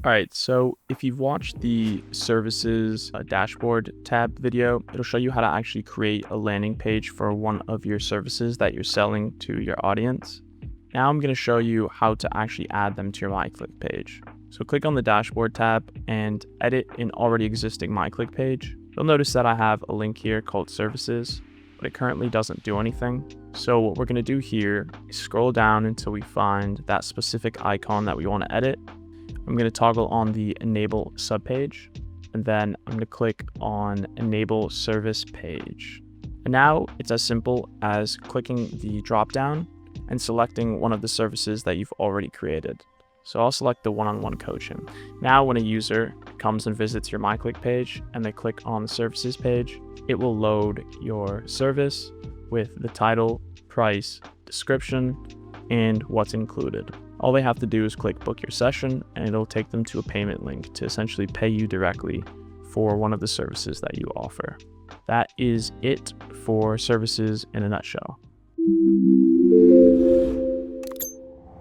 All right, so if you've watched the services dashboard tab video, it'll show you how to actually create a landing page for one of your services that you're selling to your audience. Now I'm going to show you how to actually add them to your mycliq page. So click on the dashboard tab and edit an already existing mycliq page. You'll notice that I have a link here called services, but it currently doesn't do anything. So what we're going to do here is scroll down until we find that specific icon that we want to edit. I'm going to toggle on the enable subpage, and then I'm going to click on enable service page. And now it's as simple as clicking the drop down and selecting one of the services that you've already created. So I'll select the one-on-one coaching. Now when a user comes and visits your mycliq page and they click on the services page, it will load your service with the title, price, description, and what's included. All they have to do is click book your session, and it'll take them to a payment link to essentially pay you directly for one of the services that you offer. That is it for services in a nutshell.